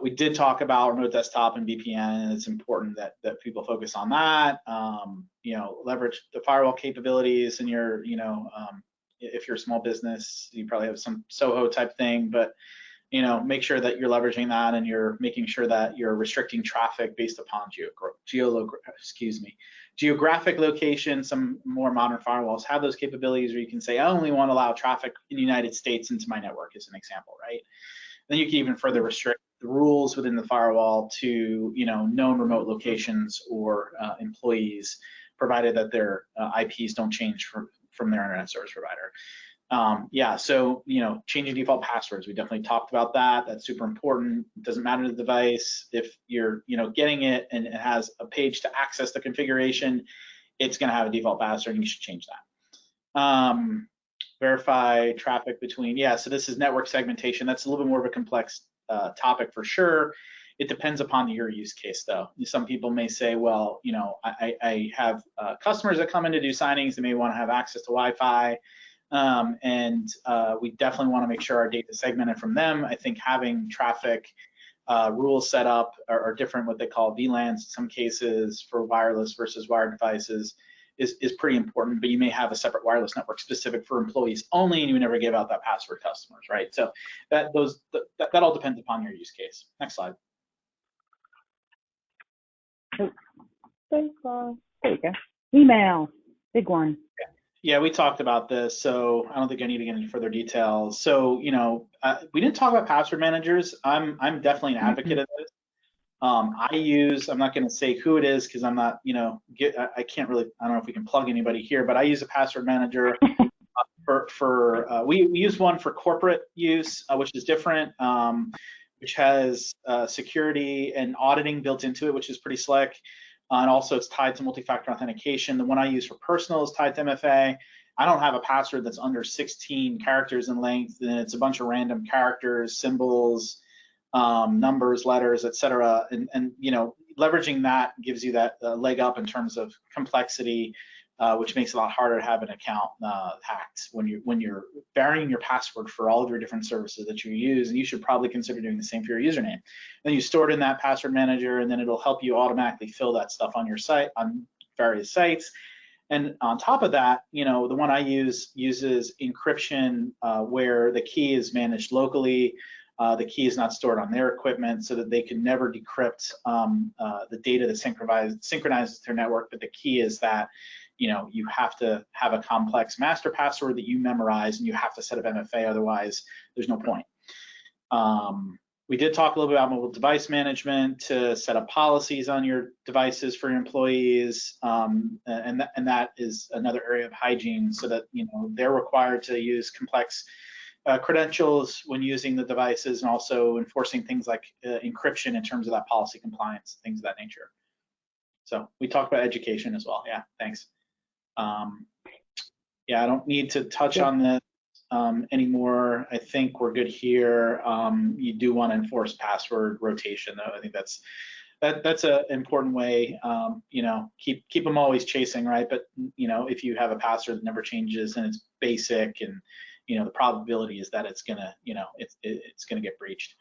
We did talk about remote desktop and VPN, and it's important that people focus on that. Leverage the firewall capabilities in your if you're a small business, you probably have some SOHO type thing, but make sure that you're leveraging that and you're making sure that you're restricting traffic based upon geographic location. Some more modern firewalls have those capabilities where you can say, I only want to allow traffic in the United States into my network, as an example, right? Then you can even further restrict the rules within the firewall to known remote locations or employees, provided that their IPs don't change from their internet service provider. So changing default passwords, we definitely talked about that. That's super important. It doesn't matter the device. If you're getting it and it has a page to access the configuration, it's going to have a default password, and you should change that. Verify traffic between, so this is network segmentation. That's a little bit more of a complex topic for sure. It depends upon your use case, though. Some people may say, well, I have customers that come in to do signings. They may want to have access to Wi-Fi. We definitely want to make sure our data is segmented from them. I think having traffic rules set up are different, what they call VLANs in some cases for wireless versus wired devices is pretty important, but you may have a separate wireless network specific for employees only, and you never give out that password to customers, right? So that all depends upon your use case. Next slide. There you go. Email, big one. Yeah, we talked about this, so I don't think I need to get into further details. So, we didn't talk about password managers. I'm definitely an advocate of this. I'm not going to say who it is because I'm not, I can't really, I don't know if we can plug anybody here, but I use a password manager we use one for corporate use, which is different, which has security and auditing built into it, which is pretty slick. And also it's tied to multi-factor authentication. The one I use for personal is tied to MFA. I don't have a password that's under 16 characters in length, and it's a bunch of random characters, symbols, numbers, letters, etc. And leveraging that gives you that leg up in terms of complexity, which makes it a lot harder to have an account hacked when you're varying your password for all of your different services that you use. And you should probably consider doing the same for your username. Then you store it in that password manager, and then it'll help you automatically fill that stuff on your site, on various sites. And on top of that, the one I use uses encryption where the key is managed locally. The key is not stored on their equipment so that they can never decrypt the data that synchronizes their network. But the key is that, you have to have a complex master password that you memorize, and you have to set up MFA, otherwise there's no point. We did talk a little bit about mobile device management to set up policies on your devices for your employees, and that is another area of hygiene, so that they're required to use complex credentials when using the devices, and also enforcing things like encryption in terms of that policy compliance, things of that nature. So we talked about education as well. Yeah, thanks. Yeah, I don't need to touch on this anymore. I think we're good here. You do want to enforce password rotation, though. I think that's an important way. Keep them always chasing, right? But if you have a password that never changes and it's basic, and the probability is that it's gonna it's gonna get breached.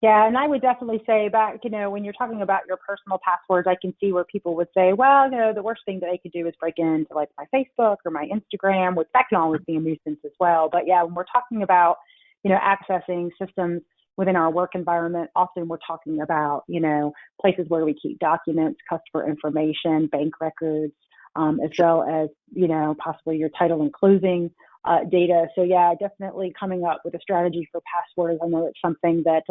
Yeah, and I would definitely say back, when you're talking about your personal passwords, I can see where people would say, well, the worst thing that they could do is break into like my Facebook or my Instagram, which that can always be a nuisance as well. But yeah, when we're talking about, accessing systems within our work environment, often we're talking about, places where we keep documents, customer information, bank records, as well as, possibly your title and closing data. So yeah, definitely coming up with a strategy for passwords. I know it's something that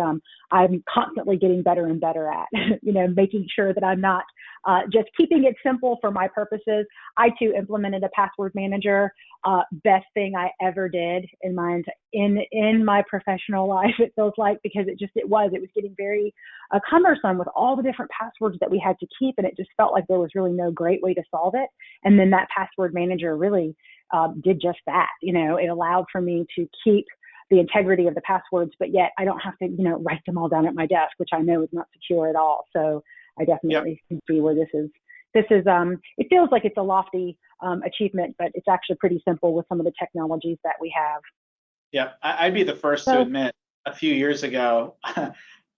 I'm constantly getting better and better at, making sure that I'm not just keeping it simple for my purposes. I too implemented a password manager. Best thing I ever did in my professional life, it feels like, because it was getting very cumbersome with all the different passwords that we had to keep, and it just felt like there was really no great way to solve it. And then that password manager really did just that. It allowed for me to keep the integrity of the passwords, but yet I don't have to, write them all down at my desk, which I know is not secure at all. So I definitely can see where this is. It feels like it's a lofty achievement, but it's actually pretty simple with some of the technologies that we have. Yeah, I'd be the first to admit, a few years ago,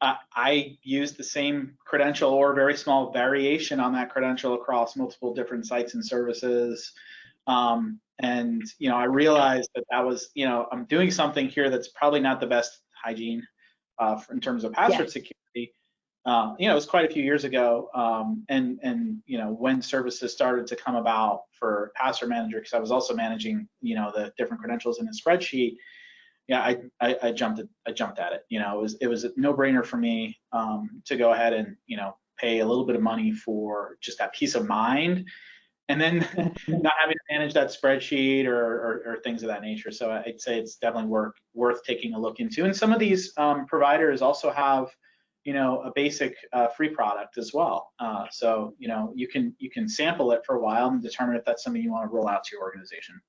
I used the same credential or a very small variation on that credential across multiple different sites and services. And I realized that was, I'm doing something here that's probably not the best hygiene in terms of password security. It was quite a few years ago, and when services started to come about for password manager, because I was also managing the different credentials in a spreadsheet. Yeah, I jumped at it. It was a no-brainer for me to go ahead and pay a little bit of money for just that peace of mind, and then not having to manage that spreadsheet or things of that nature. So I'd say it's definitely worth taking a look into. And some of these providers also have a basic free product as well. So you can sample it for a while and determine if that's something you want to roll out to your organization.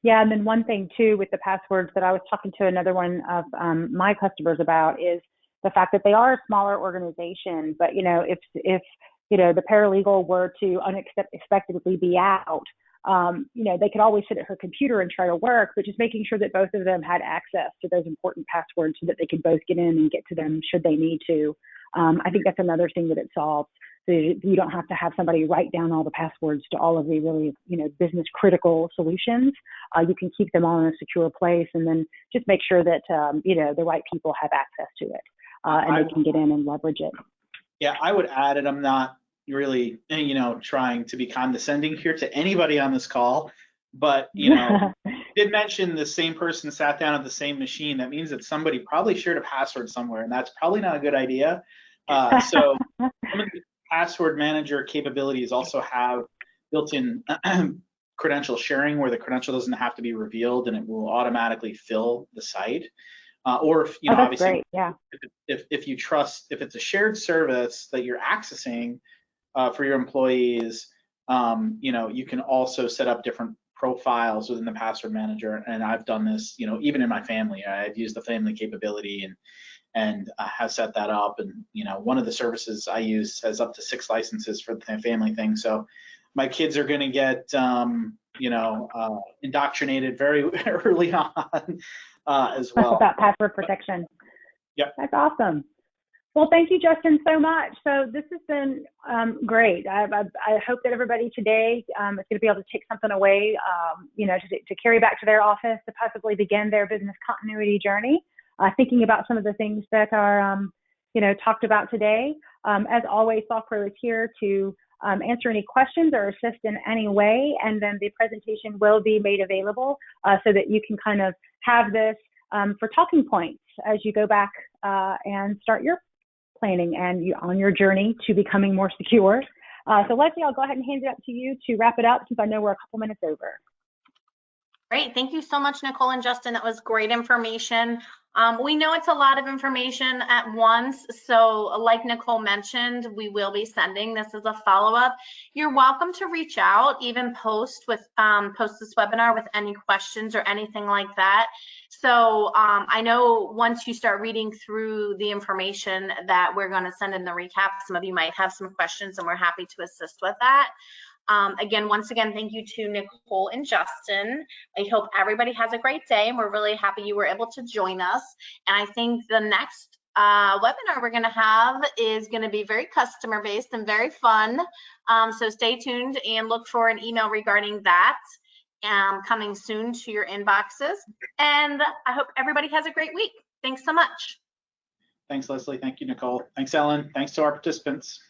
Yeah, and then one thing too with the passwords that I was talking to another one of my customers about is the fact that they are a smaller organization, but if the paralegal were to unexpectedly be out, they could always sit at her computer and try to work, but just making sure that both of them had access to those important passwords so that they could both get in and get to them should they need to. I think that's another thing that it solves. So you don't have to have somebody write down all the passwords to all of the really, business critical solutions. You can keep them all in a secure place, and then just make sure that, the right people have access to it, and they can get in and leverage it. Yeah, I would add, and I'm not really, trying to be condescending here to anybody on this call, but, did mention the same person sat down at the same machine. That means that somebody probably shared a password somewhere, and that's probably not a good idea. So some of the password manager capabilities also have built-in credential sharing, where the credential doesn't have to be revealed and it will automatically fill the site. Or if, obviously, great. Yeah. if you trust, if it's a shared service that you're accessing for your employees, you can also set up different profiles within the password manager. And I've done this, even in my family. I've used the family capability and have set that up. And one of the services I use has up to 6 licenses for the family thing. So my kids are going to get indoctrinated very early on as well. About password protection. Yep. That's awesome. Well, thank you, Justin, so much. So this has been great. I hope that everybody today is going to be able to take something away, to carry back to their office to possibly begin their business continuity journey, thinking about some of the things that are, talked about today. As always, SoftPro is here to answer any questions or assist in any way, and then the presentation will be made available so that you can kind of have this for talking points as you go back and start your planning and on your journey to becoming more secure. So Leslie, I'll go ahead and hand it up to you to wrap it up since I know we're a couple minutes over. Great, thank you so much, Nicole and Justin. That was great information. We know it's a lot of information at once, so like Nicole mentioned, we will be sending this as a follow-up. You're welcome to reach out, even post this webinar with any questions or anything like that. So I know once you start reading through the information that we're going to send in the recap, some of you might have some questions, and we're happy to assist with that. Once again, thank you to Nicole and Justin. I hope everybody has a great day, and we're really happy you were able to join us. And I think the next webinar we're going to have is going to be very customer based and very fun. So stay tuned and look for an email regarding that coming soon to your inboxes. And I hope everybody has a great week. Thanks so much. Thanks, Leslie. Thank you, Nicole. Thanks, Ellen. Thanks to our participants.